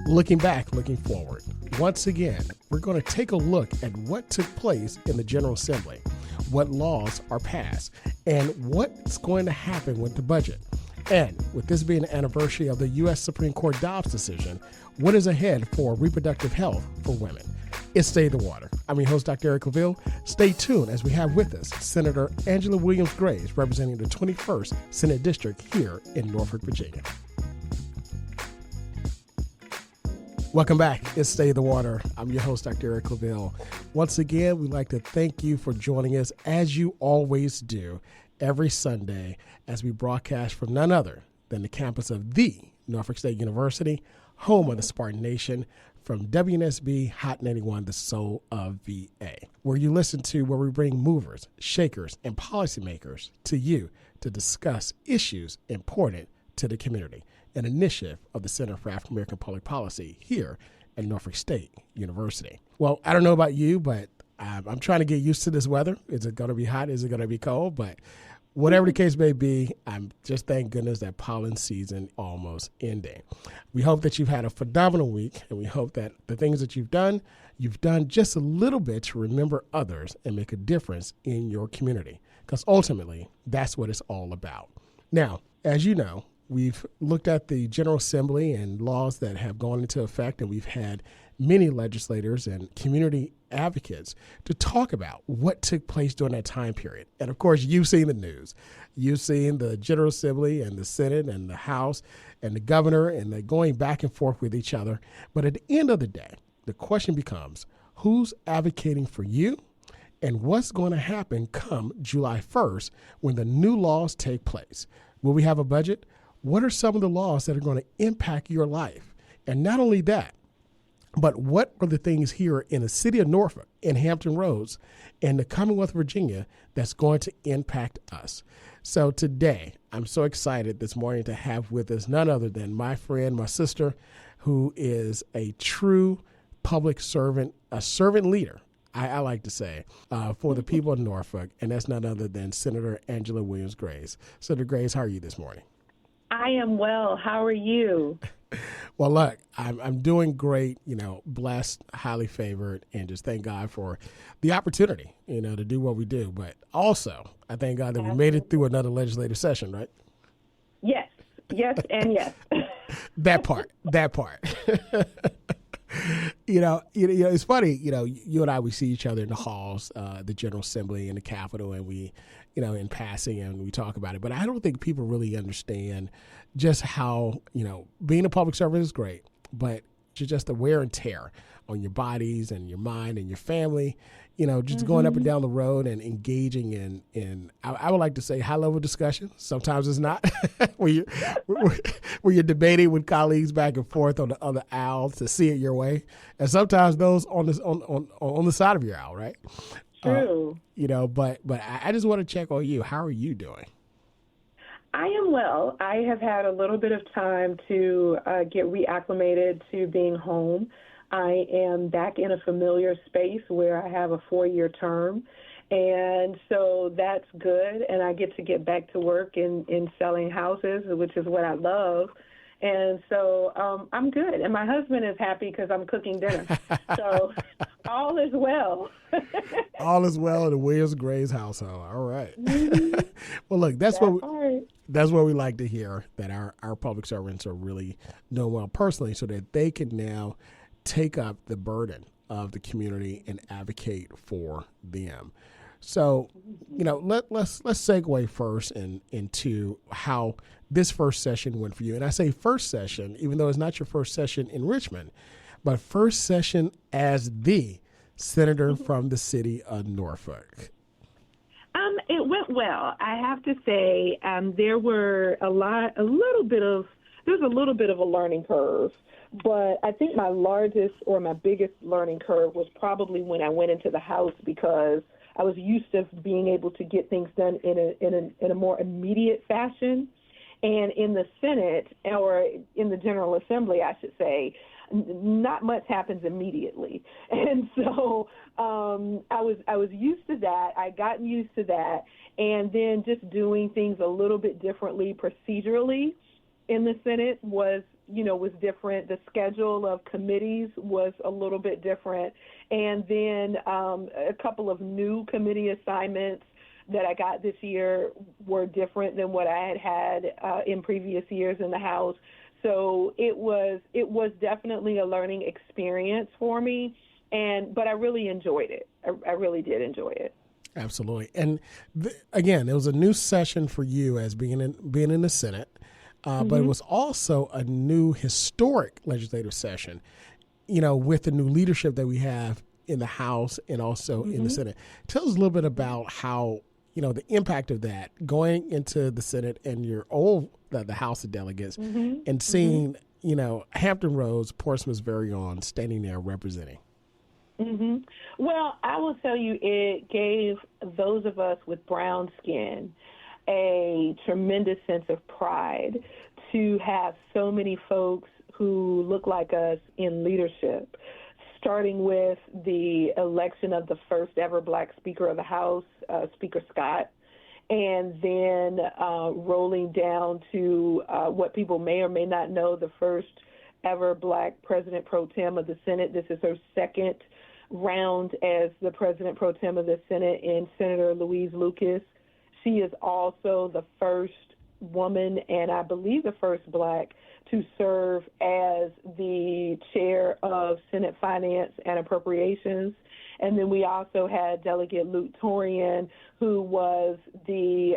Looking back, looking forward. Once again, we're going to take a look at what took place in the General Assembly, what laws are passed, and what's going to happen with the budget. And with this being the anniversary of the U.S. Supreme Court Dobbs decision, what is ahead for reproductive health for women? It's Stay the Water. I'm your host, Dr. Eric Claville. Stay tuned as we have with us Senator Angela Williams Graves, representing the 21st Senate District here in Norfolk, Virginia. Welcome back. It's Stay the Water. I'm your host, Dr. Eric Claville. Once again, we'd like to thank you for joining us, as you always do, every Sunday as we broadcast from none other than the campus of the Norfolk State University, home of the Spartan Nation, from WNSB Hot 91, the soul of VA, where we bring movers, shakers, and policymakers to you to discuss issues important to the community, an initiative of the Center for African American Public Policy here at Norfolk State University. Well, I don't know about you, but I'm trying to get used to this weather. Is it going to be hot? Is it going to be cold? But whatever the case may be, I'm just thank goodness that pollen season almost ending. We hope that you've had a phenomenal week, and we hope that the things that you've done just a little bit to remember others and make a difference in your community, because ultimately that's what it's all about. Now, as you know, we've looked at the General Assembly and laws that have gone into effect, and we've had many legislators and community advocates to talk about what took place during that time period. And of course, you've seen the news. You've seen the General Assembly and the Senate and the House and the governor, and they're going back and forth with each other. But at the end of the day, the question becomes, who's advocating for you, and what's going to happen come July 1st when the new laws take place? Will we have a budget? What are some of the laws that are going to impact your life? And not only that, but what are the things here in the city of Norfolk, in Hampton Roads, and the Commonwealth of Virginia that's going to impact us? So today, I'm so excited this morning to have with us none other than my friend, my sister, who is a true public servant, a servant leader, I like to say, for the people of Norfolk, and that's none other than Senator Angela Williams Graves. Senator Graves, how are you this morning? I am well. How are you? Well, look, I'm doing great, blessed, highly favored, and just thank God for the opportunity, to do what we do. But also, I thank God that we made it through another legislative session, right? Yes, and yes. That part. It's funny, you and I, we see each other in the halls, the General Assembly and the Capitol, and we, in passing, and we talk about it. But I don't think people really understand just how, being a public servant is great, but just the wear and tear on your bodies and your mind and your family, just going up and down the road and engaging in I would like to say high-level discussion. Sometimes it's not, where you're debating with colleagues back and forth on the aisle to see it your way. And sometimes those on the side of your aisle, right? True. But I just want to check on you. How are you doing? I am well. I have had a little bit of time to get reacclimated to being home. I am back in a familiar space where I have a 4-year term, and so that's good. And I get back to work in selling houses, which is what I love. And so I'm good. And my husband is happy because I'm cooking dinner. So all is well. All is well in the Williams Graves household. All right. Mm-hmm. Well, look, that's what we like to hear, that our public servants are really doing well personally, so that they can now take up the burden of the community and advocate for them. So, let's segue first into how this first session went for you. And I say first session, even though it's not your first session in Richmond, but first session as the senator from the city of Norfolk. It went well. I have to say, there was a little bit of a learning curve. But I think my largest or my biggest learning curve was probably when I went into the House, because I was used to being able to get things done in a more immediate fashion. And in the Senate, or in the General Assembly, I should say, not much happens immediately. And so I was used to that. I gotten used to that. And then just doing things a little bit differently procedurally in the Senate was was different. The schedule of committees was a little bit different. And then a couple of new committee assignments that I got this year were different than what I had in previous years in the House. So it was definitely a learning experience for me, but I really enjoyed it. I really did enjoy it. Absolutely. And again, it was a new session for you as being in the Senate, but it was also a new historic legislative session, with the new leadership that we have in the House and also in the Senate. Tell us a little bit about how, the impact of that going into the Senate and the House of Delegates and seeing, Hampton Roads, Portsmouth's very own, standing there representing. Well, I will tell you, it gave those of us with brown skin a tremendous sense of pride to have so many folks who look like us in leadership, starting with the election of the first ever Black Speaker of the House, Speaker Scott, and then rolling down to what people may or may not know, the first ever Black President Pro Tem of the Senate. This is her second round as the President Pro Tem of the Senate, in Senator Louise Lucas. She is also the first woman and I believe the first Black to serve as the chair of Senate Finance and Appropriations. And then we also had Delegate Luke Torian, who was the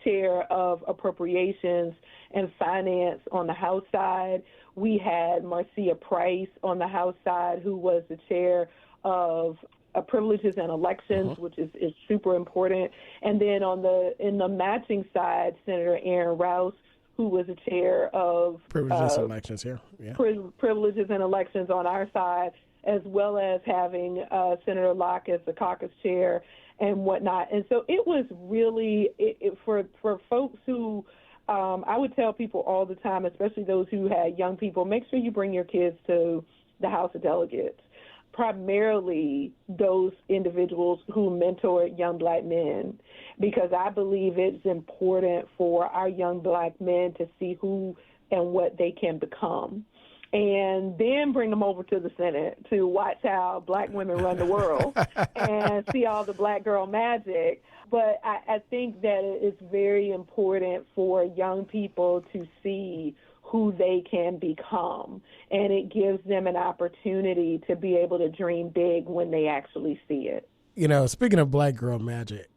chair of Appropriations and Finance on the House side. We had Marcia Price on the House side, who was the chair of Privileges and Elections, which is super important. And then in the matching side, Senator Aaron Rouse, who was the chair of Privileges and Elections here. Yeah. Privileges and Elections on our side, as well as having Senator Locke as the caucus chair and whatnot. And so it was really, for folks who, I would tell people all the time, especially those who had young people, make sure you bring your kids to the House of Delegates, primarily those individuals who mentor young Black men, because I believe it's important for our young Black men to see who and what they can become. And then bring them over to the Senate to watch how Black women run the world and see all the Black girl magic. But I think that it's very important for young people to see who they can become, and it gives them an opportunity to be able to dream big when they actually see it. Speaking of Black girl magic,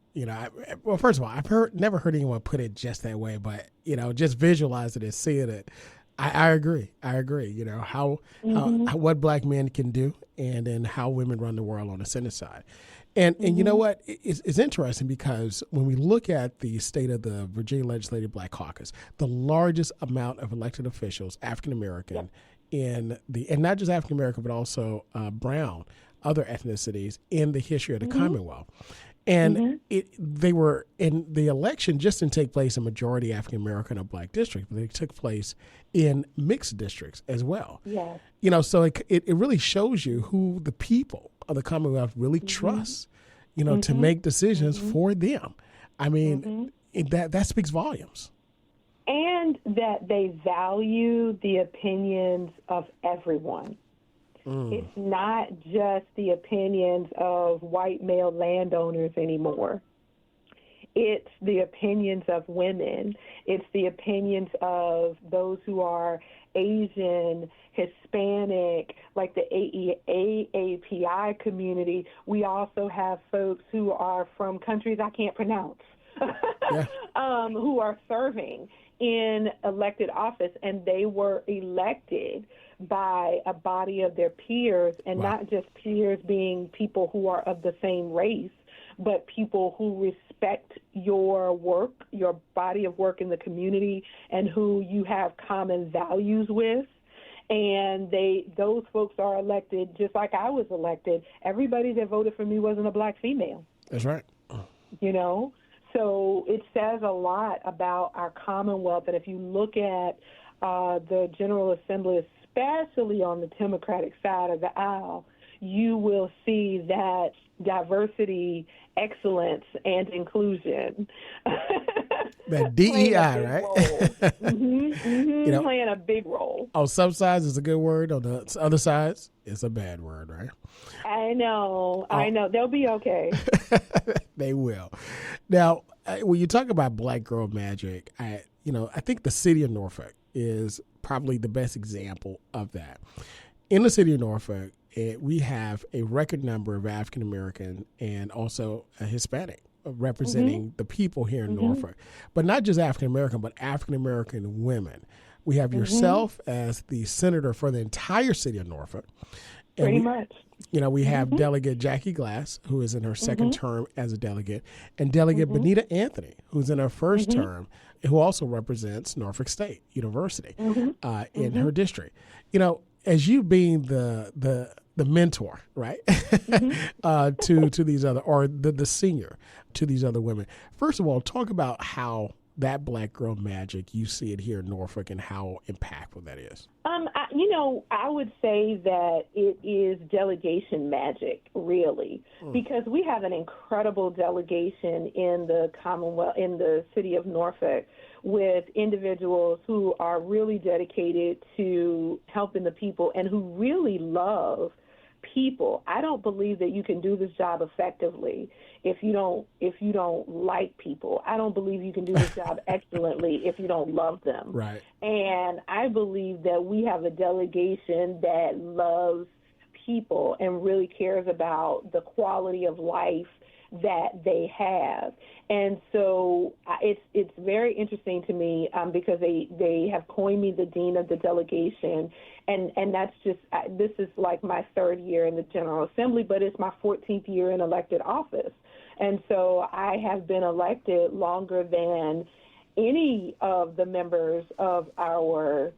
well, first of all, I've never heard anyone put it just that way, but just visualize it and seeing it. I agree. How what Black men can do, and then how women run the world on the Senate side. And you know what? It's interesting because when we look at the state of the Virginia Legislative Black Caucus, the largest amount of elected officials, African American, and not just African American, but also brown, other ethnicities in the history of the Commonwealth. And they were in the election just didn't take place in majority African American or Black districts, but they took place in mixed districts as well. Yeah. So it really shows you who the people of the Commonwealth really trust, to make decisions for them. I mean, that speaks volumes. And that they value the opinions of everyone. It's not just the opinions of white male landowners anymore. It's the opinions of women. It's the opinions of those who are Asian, Hispanic, like the AAPI community. We also have folks who are from countries I can't pronounce, who are serving in elected office, and they were elected by a body of their peers, and not just peers being people who are of the same race, but people who respect your work, your body of work in the community, and who you have common values with. And those folks are elected just like I was elected. Everybody that voted for me wasn't a Black female. That's right. So it says a lot about our Commonwealth. And if you look at the General Assembly, especially on the Democratic side of the aisle, you will see that diversity, excellence, and inclusion That playing a DEI, big right? role. You know, Playing a big role. on some sides it's a good word. On the other sides, it's a bad word, right? I know. Oh, They'll be okay. they will. Now, when you talk about Black Girl Magic, I think the city of Norfolk is probably the best example of that. In the city of Norfolk, we have a record number of African American and also a Hispanic representing the people here in Norfolk, but not just African American, but African American women. We have yourself as the senator for the entire city of Norfolk. And Pretty much. we have Delegate Jackie Glass, who is in her second term as a delegate, and Delegate Benita Anthony, who's in her first term, who also represents Norfolk State University in her district. As you being the mentor, right, to these other, or the senior to these other women. First of all, talk about how that Black Girl Magic, you see it here in Norfolk and how impactful that is. I would say that it is delegation magic, really, because we have an incredible delegation in the Commonwealth, in the city of Norfolk, with individuals who are really dedicated to helping the people and who really love people. I don't believe that you can do this job effectively if you don't like people. I don't believe you can do this job excellently if you don't love them. Right. And I believe that we have a delegation that loves people and really cares about the quality of life that they have. And so it's very interesting to me because they have coined me the dean of the delegation. And that's just, this is like my third year in the General Assembly, but it's my 14th year in elected office. And so I have been elected longer than any of the members of our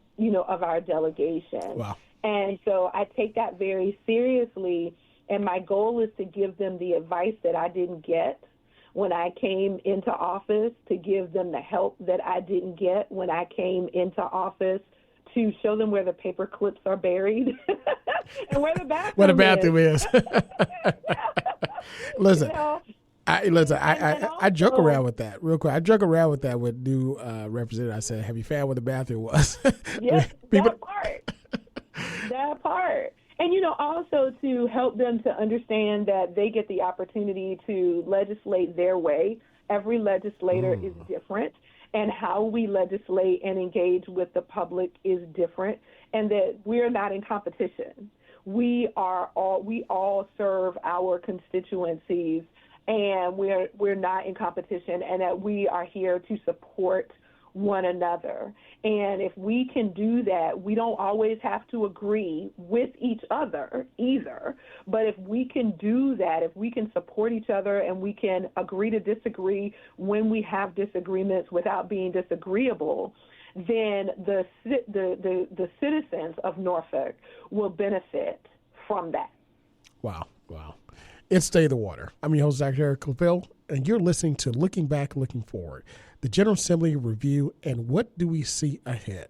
delegation. Wow. And so I take that very seriously. And my goal is to give them the advice that I didn't get when I came into office, to give them the help that I didn't get when I came into office, to show them where the paper clips are buried and where the bathroom is. Listen, I joke around with that real quick. I joke around with that with new representative. I said, "Have you found where the bathroom was?" Yes, that part. And, also to help them to understand that they get the opportunity to legislate their way. Every legislator is different, and how we legislate and engage with the public is different, and that we're not in competition. We all serve our constituencies, and we're not in competition, and that we are here to support one another. And if we can do that, we don't always have to agree with each other either. But if we can do that, if we can support each other and we can agree to disagree when we have disagreements without being disagreeable, then the citizens of Norfolk will benefit from that. Wow. It's Stay the Water. I'm your host, Dr. Eric Claville, and you're listening to Looking Back, Looking Forward, the General Assembly Review, and what do we see ahead?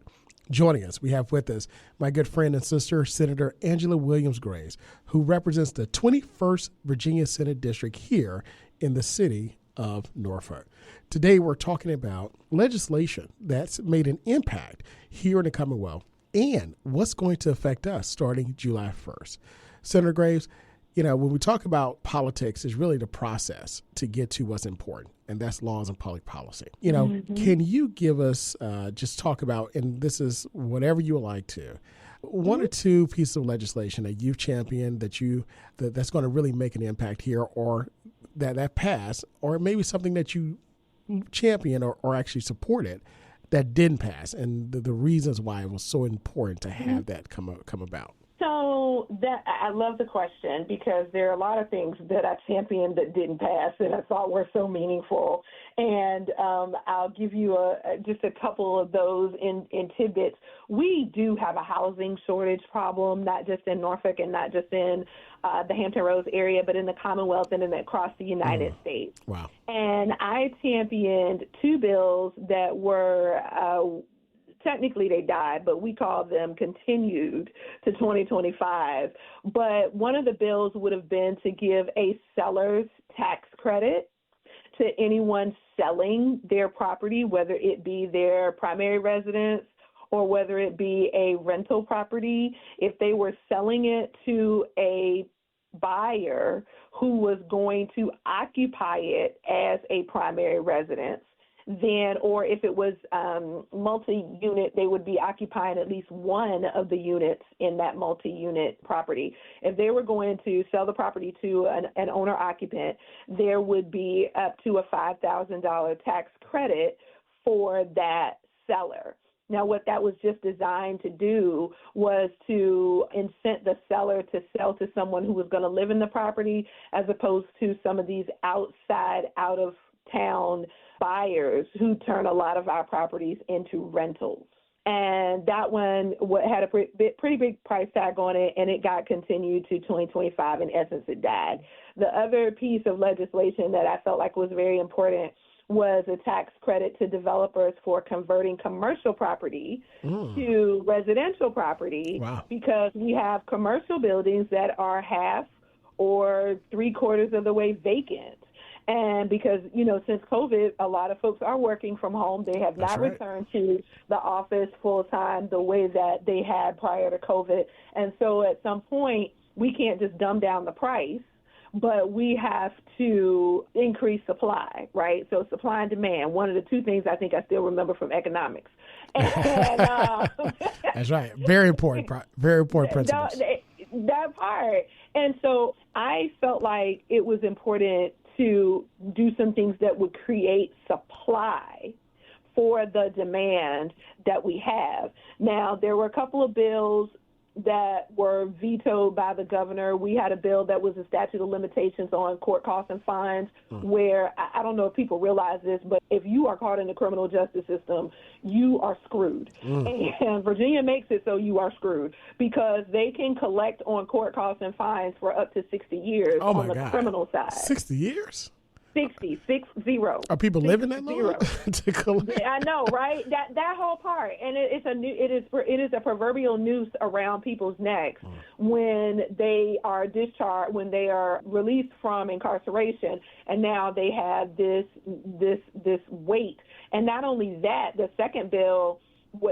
Joining us, we have with us my good friend and sister, Senator Angela Williams Graves, who represents the 21st Virginia Senate District here in the city of Norfolk. Today, we're talking about legislation that's made an impact here in the Commonwealth and what's going to affect us starting July 1st. Senator Graves, when we talk about politics, it's really the process to get to what's important, and that's laws and public policy. Can you give us, just talk about, and this is whatever you would like to, one or two pieces of legislation that you've championed that's going to really make an impact here, or that passed, or maybe something that you championed or actually supported that didn't pass, and the reasons why it was so important to have that come about? So I love the question, because there are a lot of things that I championed that didn't pass that I thought were so meaningful. And I'll give you just a couple of those in tidbits. We do have a housing shortage problem, not just in Norfolk and not just in the Hampton Roads area, but in the Commonwealth and across the United States. Wow. And I championed two bills that were technically they died, but we call them continued to 2025. But one of the bills would have been to give a seller's tax credit to anyone selling their property, whether it be their primary residence or whether it be a rental property. If they were selling it to a buyer who was going to occupy it as a primary residence, then, or if it was multi-unit, they would be occupying at least one of the units in that multi-unit property. If they were going to sell the property to an owner-occupant, there would be up to a $5,000 tax credit for that seller. Now, what that was just designed to do was to incent the seller to sell to someone who was going to live in the property, as opposed to some of these outside, out-of-town buyers who turn a lot of our properties into rentals. And that one had a pretty big price tag on it, and it got continued to 2025. In essence, it died. The other piece of legislation that I felt like was very important was a tax credit to developers for converting commercial property to residential property. Wow. Because we have commercial buildings that are half or 3/4 of the way vacant. And because, since COVID, a lot of folks are working from home. They have not returned to the office full time the way that they had prior to COVID. And so at some point, we can't just dumb down the price, but we have to increase supply, right? So supply and demand, one of the two things I think I still remember from economics. And, That's right. Very important principles. That part. And so I felt like it was important to do some things that would create supply for the demand that we have. Now, there were a couple of bills that were vetoed by the governor. We had a bill that was a statute of limitations on court costs and fines, where I don't know if people realize this, but if you are caught in the criminal justice system, you are screwed. And Virginia makes it so you are screwed, because they can collect on court costs and fines for up to 60 years on the criminal side. 60 years? 60. Are people living that long? To collect? I know, right? That whole part, and it is a proverbial noose around people's necks when they are discharged, when they are released from incarceration, and now they have this weight. And not only that, the second bill,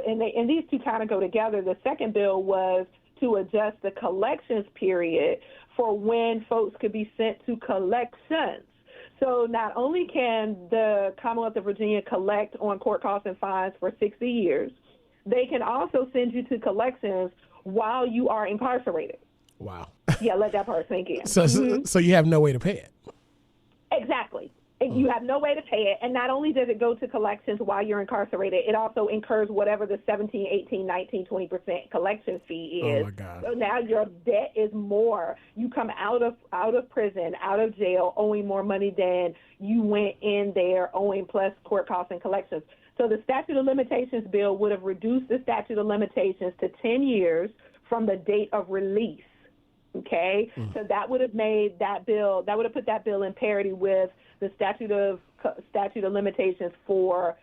and these two kind of go together. The second bill was to adjust the collections period for when folks could be sent to collections. So not only can the Commonwealth of Virginia collect on court costs and fines for 60 years, they can also send you to collections while you are incarcerated. Wow. Yeah, let that part sink in. So you have no way to pay it. Exactly. You have no way to pay it. And not only does it go to collections while you're incarcerated, it also incurs whatever the 17, 18, 19, 20% collection fee is. Oh, my God. So now your debt is more. You come out of prison, out of jail, owing more money than you went in there owing, plus court costs and collections. So the statute of limitations bill would have reduced the statute of limitations to 10 years from the date of release. Okay, so that would have made that bill, that would have put that bill in parity with the statute of limitations for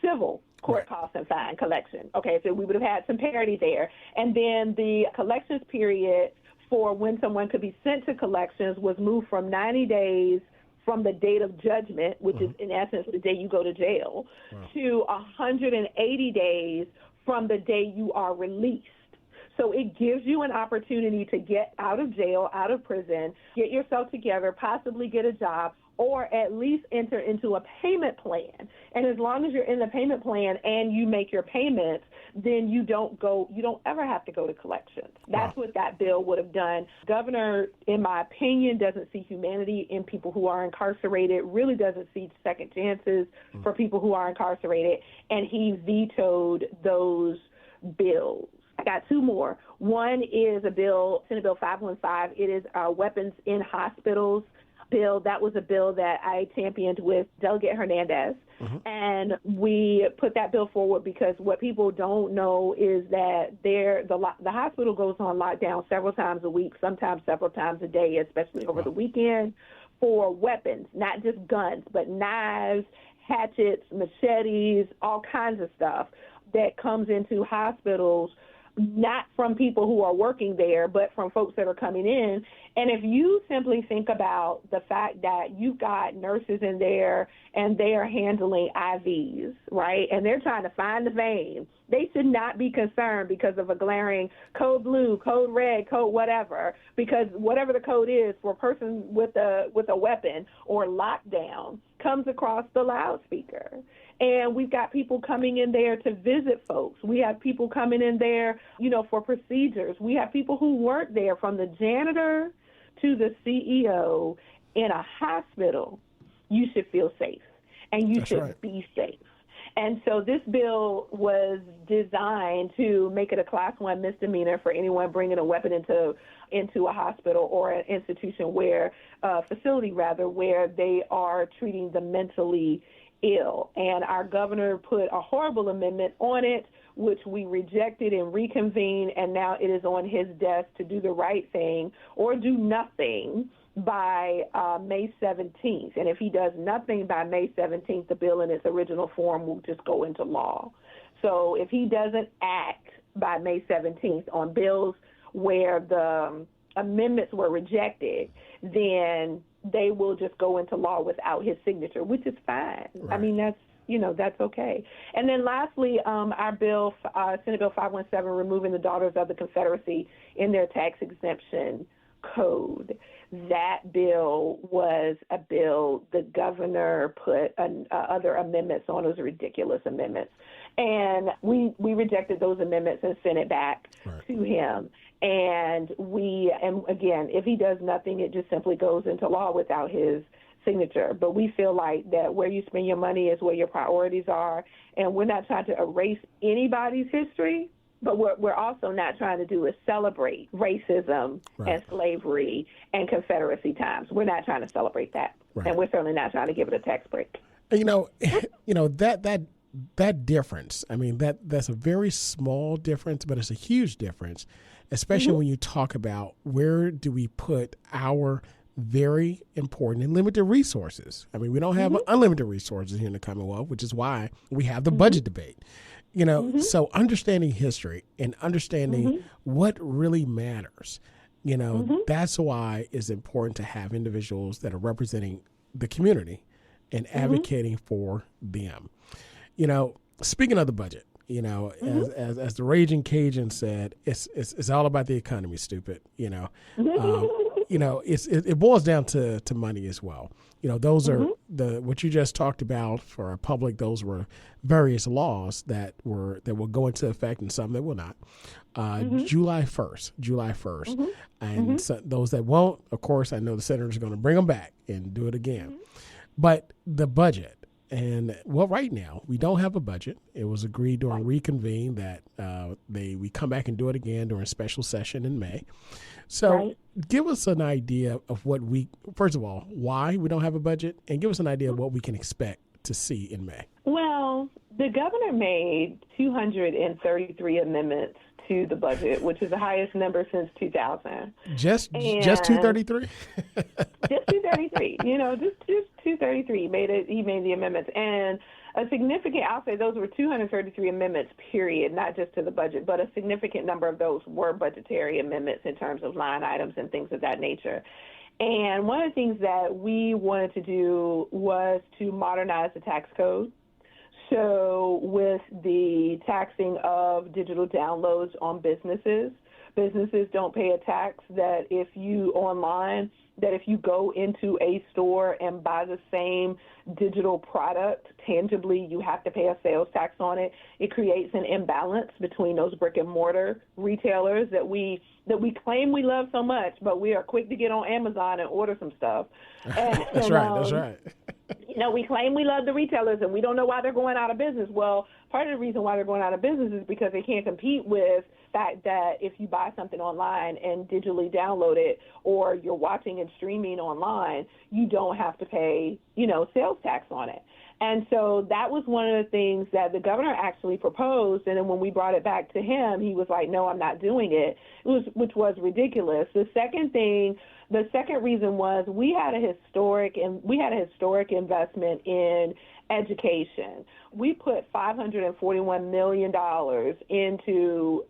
civil court costs and fine collection. Okay, so we would have had some parity there. And then the collections period for when someone could be sent to collections was moved from 90 days from the date of judgment, which is in essence the day you go to jail, to 180 days from the day you are released. So it gives you an opportunity to get out of jail, out of prison, get yourself together, possibly get a job, or at least enter into a payment plan. And as long as you're in the payment plan and you make your payments, then you don't ever have to go to collections. That's what that bill would have done. Governor, in my opinion, doesn't see humanity in people who are incarcerated, really doesn't see second chances for people who are incarcerated, and he vetoed those bills. I got two more. One is a bill, Senate Bill 515. It is a weapons in hospitals bill. That was a bill that I championed with Delegate Hernandez. And we put that bill forward because what people don't know is that the hospital goes on lockdown several times a week, sometimes several times a day, especially over the weekend, for weapons, not just guns, but knives, hatchets, machetes, all kinds of stuff that comes into hospitals not from people who are working there, but from folks that are coming in. And if you simply think about the fact that you've got nurses in there and they are handling IVs, right, and they're trying to find the vein, they should not be concerned because of a glaring code blue, code red, code whatever, because whatever the code is for a person with a weapon or lockdown comes across the loudspeaker. And we've got people coming in there to visit folks. We have people coming in there, for procedures. We have people who work there, from the janitor to the CEO in a hospital. You should feel safe, and you should be safe. And so this bill was designed to make it a Class 1 misdemeanor for anyone bringing a weapon into a hospital or an institution facility where they are treating the mentally ill. And our governor put a horrible amendment on it, which we rejected and reconvened, and now it is on his desk to do the right thing or do nothing by May 17th. And if he does nothing by May 17th, the bill in its original form will just go into law. So if he doesn't act by May 17th on bills where the amendments were rejected, then they will just go into law without his signature, which is fine. Right. I mean, that's okay. And then lastly, our bill, Senate Bill 517, removing the Daughters of the Confederacy in their tax exemption code. That bill was a bill the governor put other amendments on. It was ridiculous amendments. And we rejected those amendments and sent it back to him. And again, if he does nothing, it just simply goes into law without his signature. But we feel like that where you spend your money is where your priorities are. And we're not trying to erase anybody's history, but what we're also not trying to do is celebrate racism and slavery and Confederacy times. We're not trying to celebrate that. And we're certainly not trying to give it a tax break. That difference, I mean, that's a very small difference, but it's a huge difference, especially when you talk about where do we put our very important and limited resources. I mean, we don't have unlimited resources here in the Commonwealth, which is why we have the budget debate. So understanding history and understanding what really matters, that's why it's important to have individuals that are representing the community and advocating for them. Speaking of the budget, as the Raging Cajun said, it's all about the economy, stupid. It boils down to money as well. Those are what you just talked about for our public. Those were various laws that will go into effect and some that will not. July 1st. And so those that won't, of course, I know the senators are going to bring them back and do it again. But the budget. And right now we don't have a budget. It was agreed during reconvene that we come back and do it again during special session in May. So give us an idea of first of all, why we don't have a budget, and give us an idea of what we can expect to see in May. Well, the governor made 233 amendments to the budget, which is the highest number since 2000. Just 233? Just 233. Just 233. He made the amendments, and a significant. I'll say those were 233 amendments. Period. Not just to the budget, but a significant number of those were budgetary amendments in terms of line items and things of that nature. And one of the things that we wanted to do was to modernize the tax code. So with the taxing of digital downloads on businesses don't pay a tax that if you go into a store and buy the same digital product tangibly, you have to pay a sales tax on it. It creates an imbalance between those brick and mortar retailers that we claim we love so much, but we are quick to get on Amazon and order some stuff. That's right. We claim we love the retailers and we don't know why they're going out of business. Well, part of the reason why they're going out of business is because they can't compete with the fact that if you buy something online and digitally download it, or you're watching and streaming online, you don't have to pay, sales tax on it. And so that was one of the things that the governor actually proposed. And then when we brought it back to him, he was like, no, I'm not doing it, which was ridiculous. The second reason was we had a historic investment in education. We put $541 million into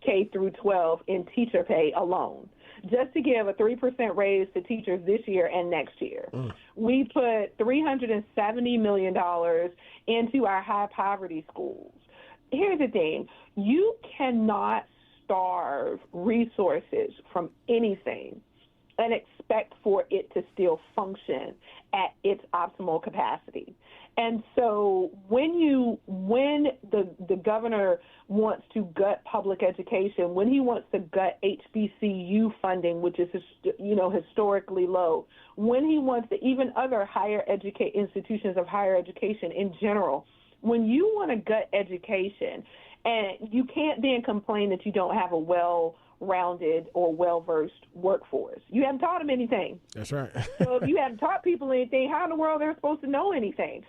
K through 12 in teacher pay alone, just to give a 3% raise to teachers this year and next year. We put $370 million into our high poverty schools. Here's the thing. You cannot starve resources from anything and expect for it to still function at its optimal capacity. And so when the governor wants to gut public education, when he wants to gut HBCU funding, which is historically low, when he wants to even other institutions of higher education in general, when you want to gut education, and you can't then complain that you don't have a well-rounded or well-versed workforce. You haven't taught them anything. That's right. So if you haven't taught people anything, how in the world they're supposed to know anything,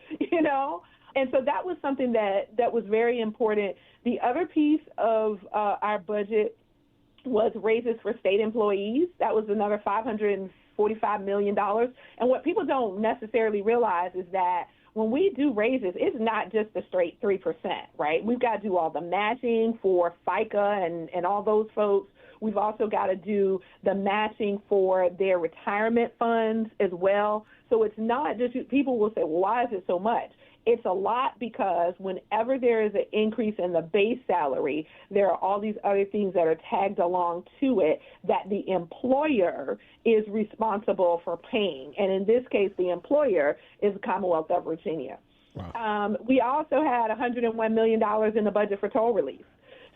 And so that was something that was very important. The other piece of our budget was raises for state employees. That was another $545 million. And what people don't necessarily realize is that when we do raises, it's not just the straight 3%, right? We've got to do all the matching for FICA and all those folks. We've also got to do the matching for their retirement funds as well. So it's not just, people will say, well, why is it so much? It's a lot because whenever there is an increase in the base salary, there are all these other things that are tagged along to it that the employer is responsible for paying. And in this case, the employer is the Commonwealth of Virginia. Wow. We also had $101 million in the budget for toll relief.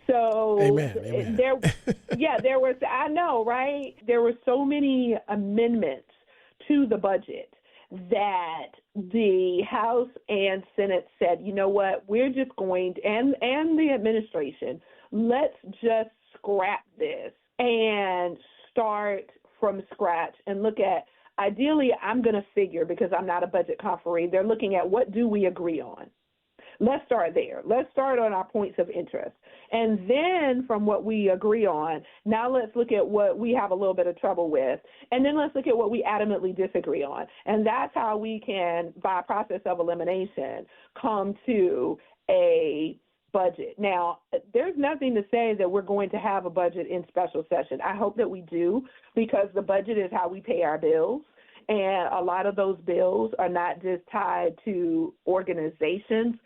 So Amen. There was, I know, right? There were so many amendments to the budget that the House and Senate said, you know what, we're just going to, and the administration, let's just scrap this and start from scratch and look at, ideally, I'm going to figure, because I'm not a budget conferee, they're looking at what do we agree on. Let's start there. Let's start on our points of interest. And then from what we agree on, now let's look at what we have a little bit of trouble with. And then let's look at what we adamantly disagree on. And that's how we can, by a process of elimination, come to a budget. Now, there's nothing to say that we're going to have a budget in special session. I hope that we do, because the budget is how we pay our bills. And a lot of those bills are not just tied to organizations.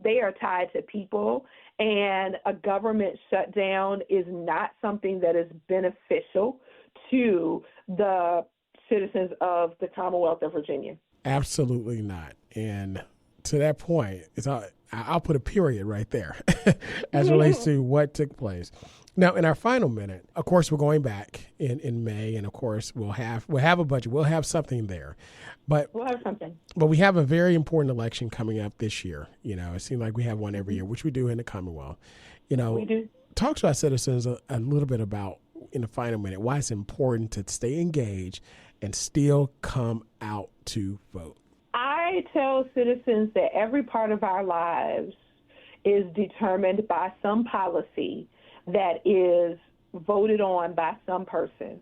They are tied to people, and a government shutdown is not something that is beneficial to the citizens of the Commonwealth of Virginia. Absolutely not. And to that point, I'll put a period right there as it relates to what took place. Now, in our final minute, of course, we're going back in May, and of course, we'll have a budget. We'll have something there, but we'll have something. But we have a very important election coming up this year. It seems like we have one every year, which we do in the Commonwealth. We do. Talk to our citizens a little bit about, in the final minute, why it's important to stay engaged and still come out to vote. I tell citizens that every part of our lives is determined by some policy that is voted on by some person.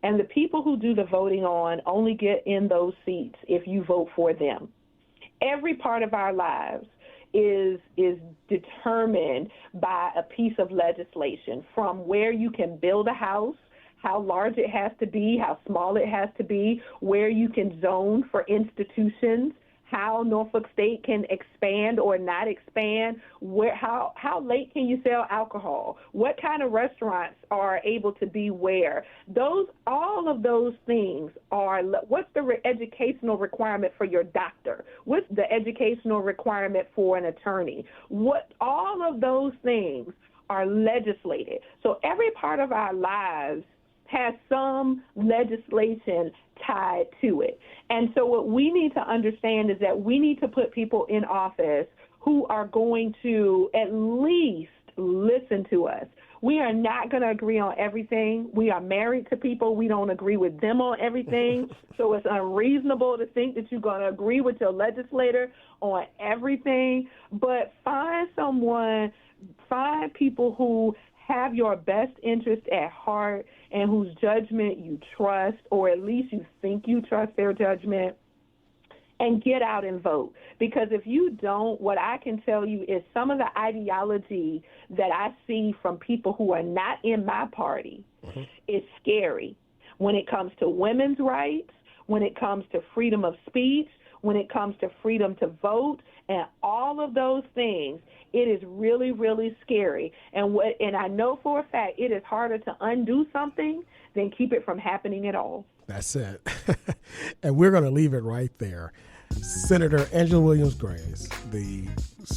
And the people who do the voting on only get in those seats if you vote for them. Every part of our lives is determined by a piece of legislation, from where you can build a house, how large it has to be, how small it has to be, where you can zone for institutions, how Norfolk State can expand or not expand, how late can you sell alcohol, what kind of restaurants are able to be where. All of those things are, what's the educational requirement for your doctor? What's the educational requirement for an attorney? All of those things are legislated. So every part of our lives has some legislation tied to it. And so what we need to understand is that we need to put people in office who are going to at least listen to us. We are not going to agree on everything. We are married to people. We don't agree with them on everything. So it's unreasonable to think that you're going to agree with your legislator on everything. But find people who have your best interest at heart and whose judgment you trust, or at least you think you trust their judgment, and get out and vote. Because if you don't, what I can tell you is some of the ideology that I see from people who are not in my party is scary when it comes to women's rights, when it comes to freedom of speech, when it comes to freedom to vote, and all of those things. It is really, really scary. And I know for a fact it is harder to undo something than keep it from happening at all. That's it. And we're going to leave it right there. Senator Angela Williams-Grace, the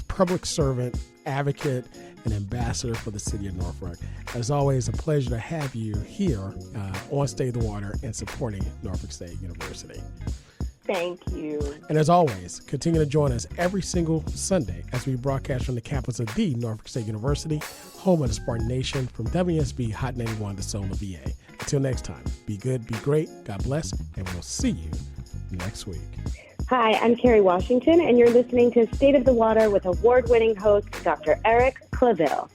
public servant, advocate, and ambassador for the city of Norfolk. As always, a pleasure to have you here on Stay the Water and supporting Norfolk State University. Thank you. And as always, continue to join us every single Sunday as we broadcast from the campus of the Norfolk State University, home of the Spartan Nation, from WSB Hot 91 to Solar VA. Until next time, be good, be great, God bless, and we'll see you next week. Hi, I'm Carrie Washington, and you're listening to State of the Water with award-winning host Dr. Eric Claville.